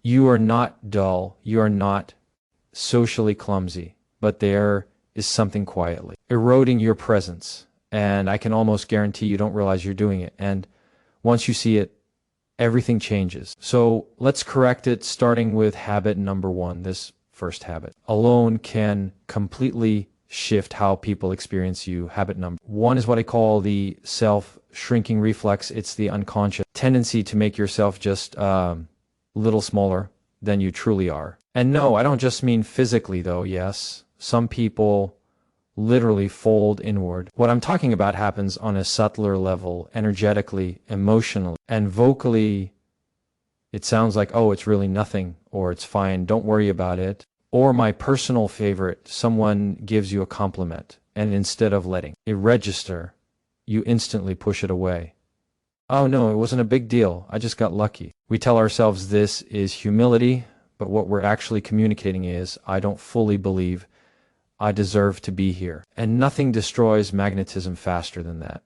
You are not dull. You are not socially clumsy, but there is something quietly eroding your presence. And I can almost guarantee you don't realize you're doing it. And once you see it, everything changes. So let's correct it, starting with habit number 1, this first habit. Alone can completely shift how people experience you. Habit number 1 is what I call the self-shrinking reflex. It's the unconscious tendency to make yourself just a little smaller than you truly are. And no, I don't just mean physically though. Yes, some people literally fold inward. What I'm talking about happens on a subtler level, energetically, emotionally, and vocally. It sounds like, oh, it's really nothing, or it's fine, don't worry about it. Or my personal favorite, someone gives you a compliment, and instead of letting it register, you instantly push it away. Oh no, it wasn't a big deal, I just got lucky. We tell ourselves this is humility, but what we're actually communicating is, I don't fully believe I deserve to be here. And nothing destroys magnetism faster than that.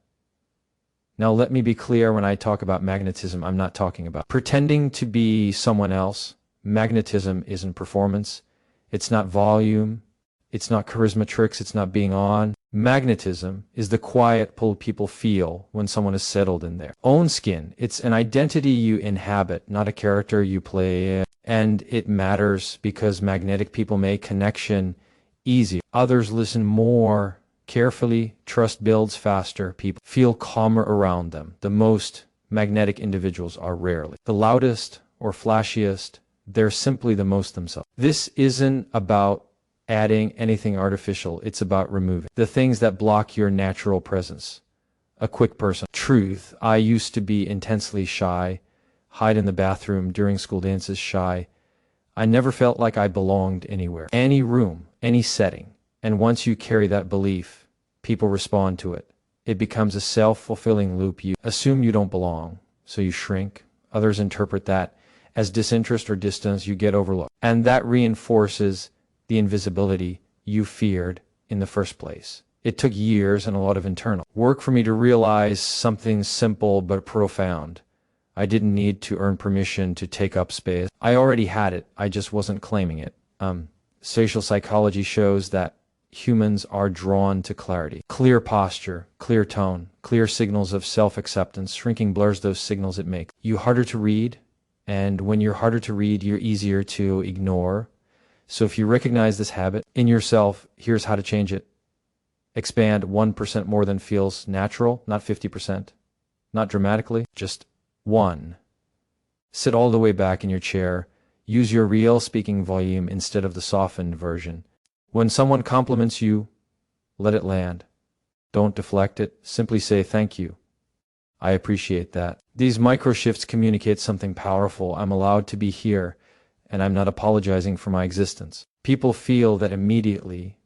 Now let me be clear, when I talk about magnetism, I'm not talking about pretending to be someone else. Magnetism isn't performance. It's not volume. It's not charisma tricks. It's not being on. Magnetism is the quiet pull people feel when someone is settled in their own skin. It's an identity you inhabit, not a character you play. And it matters because magnetic people make connection easier. Others listen more carefully. Trust builds faster. People feel calmer around them. The most magnetic individuals are rarely the loudest or flashiest. They're simply the most themselves. This isn't about adding anything artificial. It's about removing the things that block your natural presence. A quick person. Truth. I used to be intensely shy, hide in the bathroom during school dances, shy. I never felt like I belonged anywhere, any room, any setting. And once you carry that belief, people respond to it. It becomes a self-fulfilling loop. You assume you don't belong, so you shrink. Others interpret that as disinterest or distance. You get overlooked. And that reinforces the invisibility you feared in the first place. It took years and a lot of internal work for me to realize something simple but profound. I didn't need to earn permission to take up space. I already had it. I just wasn't claiming it. Social psychology shows that humans are drawn to clarity. Clear posture, clear tone, clear signals of self-acceptance. Shrinking blurs those signals. It makes you harder to read. And when you're harder to read, you're easier to ignore. So if you recognize this habit in yourself, here's how to change it. Expand 1% more than feels natural, not 50%. Not dramatically, just 1. Sit all the way back in your chair. Use your real speaking volume instead of the softened version. When someone compliments you, let it land. Don't deflect it. Simply say thank you. I appreciate that. These micro shifts communicate something powerful. I'm allowed to be here, and I'm not apologizing for my existence. People feel that immediately.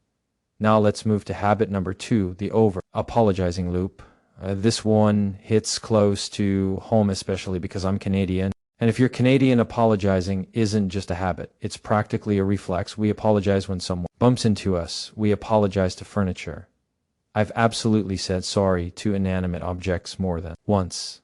Now let's move to habit number 2, the over-apologizing loop. This one hits close to home, especially because I'm Canadian. And if you're Canadian, apologizing isn't just a habit. It's practically a reflex. We apologize when someone bumps into us. We apologize to furniture. I've absolutely said sorry to inanimate objects more than once.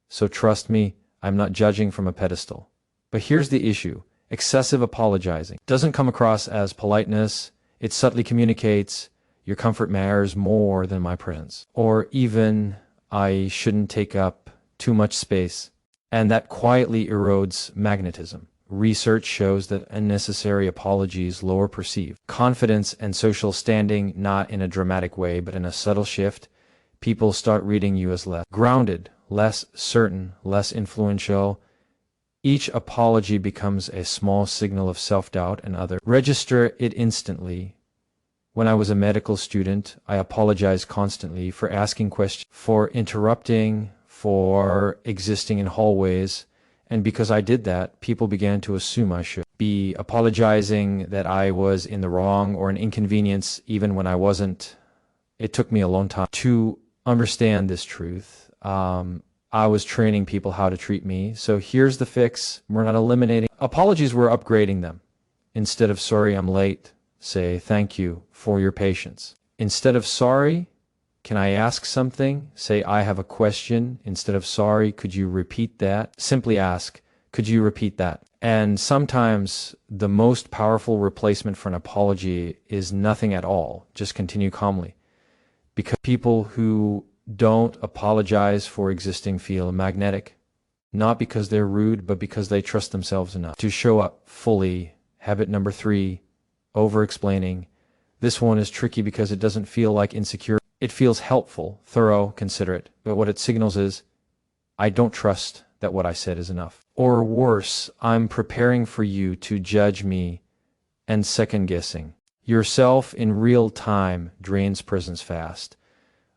So trust me, I'm not judging from a pedestal. But here's the issue. Excessive apologizing doesn't come across as politeness. It subtly communicates your comfort matters more than my presence. Or even I shouldn't take up too much space. And that quietly erodes magnetism. Research shows that unnecessary apologies lower perceived confidence and social standing, not in a dramatic way, but in a subtle shift. People start reading you as less grounded, less certain, less influential. Each apology becomes a small signal of self-doubt, and others register it instantly. When I was a medical student, I apologized constantly for asking questions, for interrupting, for existing in hallways. And because I did that, people began to assume I should be apologizing, that I was in the wrong or an inconvenience, even when I wasn't. It took me a long time to understand this truth. I was training people how to treat me. So here's the fix. We're not eliminating apologies, we're upgrading them. Instead of sorry, I'm late, say thank you for your patience. Instead of sorry, can I ask something? Say, I have a question. Instead of sorry, could you repeat that? Simply ask, could you repeat that? And sometimes the most powerful replacement for an apology is nothing at all. Just continue calmly. Because people who don't apologize for existing feel magnetic, not because they're rude, but because they trust themselves enough to show up fully. Habit number 3, over-explaining. This one is tricky because it doesn't feel like insecure. It feels helpful, thorough, considerate, but what it signals is, I don't trust that what I said is enough. Or worse, I'm preparing for you to judge me and second-guessing. Yourself in real time drains presence fast.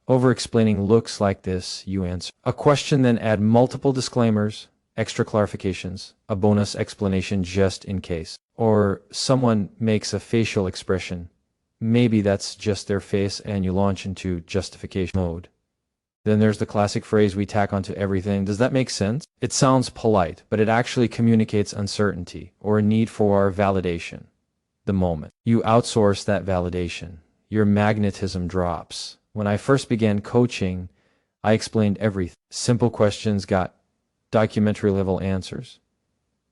Over-explaining looks like this, you answer a question, then add multiple disclaimers, extra clarifications, a bonus explanation just in case. Or someone makes a facial expression. Maybe that's just their face and you launch into justification mode. Then there's the classic phrase we tack onto everything. Does that make sense? It sounds polite, but it actually communicates uncertainty or a need for validation. The moment you outsource that validation, your magnetism drops. When I first began coaching, I explained everything. Simple questions got documentary level answers.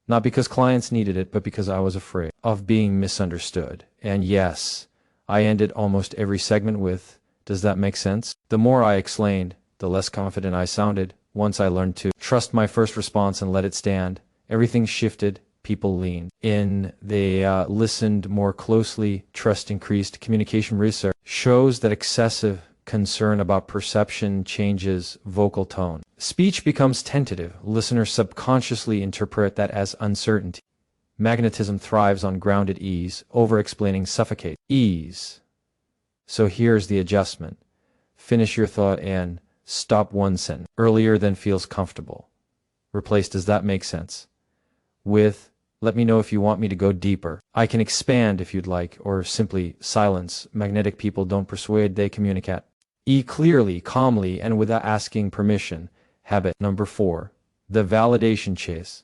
Not because clients needed it, but because I was afraid of being misunderstood. And yes, I ended almost every segment with, does that make sense? The more I explained, the less confident I sounded. Once I learned to trust my first response and let it stand, everything shifted. People leaned in. They listened more closely. Trust increased. Communication research shows that excessive concern about perception changes vocal tone. Speech becomes tentative. Listeners subconsciously interpret that as uncertainty. Magnetism thrives on grounded ease. Over-explaining suffocates ease. So here's the adjustment. Finish your thought and stop one sentence earlier than feels comfortable. Replace does that make sense with let me know if you want me to go deeper. I can expand if you'd like, or simply silence. Magnetic people don't persuade, they communicate. Clearly, calmly, and without asking permission. Habit number 4, the validation chase.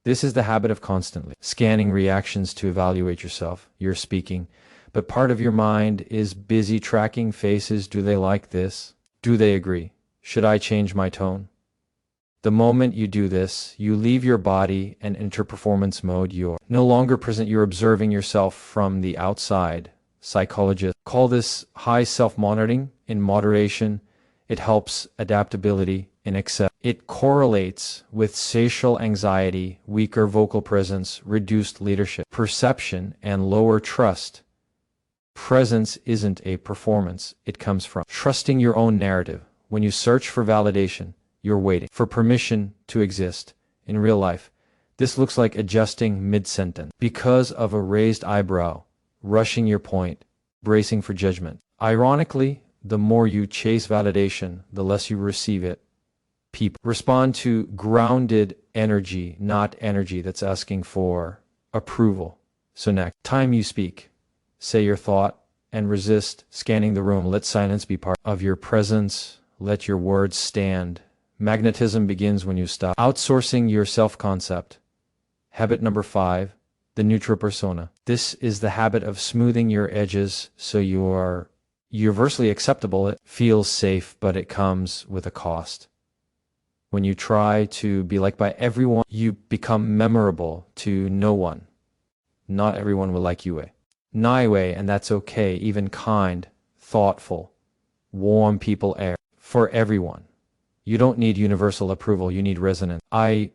This is the habit of constantly scanning reactions to evaluate yourself. You're speaking, but part of your mind is busy tracking faces. Do they like this? Do they agree? Should I change my tone? The moment you do this, you leave your body and enter performance mode. You're no longer present, you're observing yourself from the outside. Psychologists call this high self-monitoring. In moderation, it helps adaptability. In excess, it correlates with social anxiety, weaker vocal presence, reduced leadership, perception, and lower trust. Presence isn't a performance, it comes from trusting your own narrative. When you search for validation, you're waiting for permission to exist. In real life, this looks like adjusting mid-sentence because of a raised eyebrow, rushing your point, bracing for judgment. Ironically, the more you chase validation, the less you receive it. People respond to grounded energy, not energy that's asking for approval. So next time you speak, say your thought and resist scanning the room. Let silence be part of your presence. Let your words stand. Magnetism begins when you stop outsourcing your self-concept. Habit number 5, the neutral persona. This is the habit of smoothing your edges so you are universally acceptable. It feels safe, but it comes with a cost. When you try to be liked by everyone, you become memorable to no one. Not everyone will like you. And that's okay. Even kind, thoughtful, warm people are for everyone. You don't need universal approval, you need resonance. I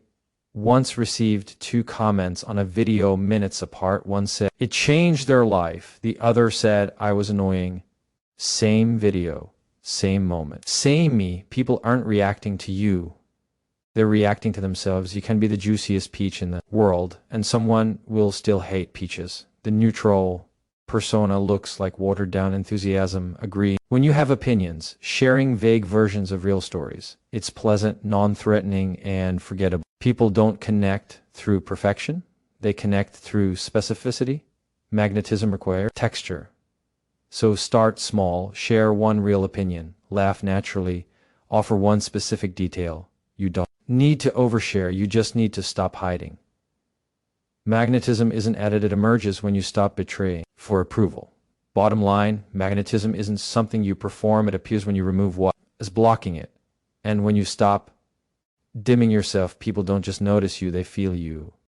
once received 2 comments on a video minutes apart. One said, it changed their life. The other said, I was annoying. Same video, same moment. Same me. People aren't reacting to you. They're reacting to themselves. You can be the juiciest peach in the world, and someone will still hate peaches. The neutral persona looks like watered down enthusiasm. Agree. When you have opinions, sharing vague versions of real stories, it's pleasant, non-threatening, and forgettable. People don't connect through perfection. They connect through specificity. Magnetism requires texture. So start small, share one real opinion, laugh naturally, offer one specific detail. You don't need to overshare, you just need to stop hiding. Magnetism isn't added, it emerges when you stop betraying for approval. Bottom line, magnetism isn't something you perform, it appears when you remove what is blocking it. And when you stop dimming yourself, people don't just notice you, they feel you.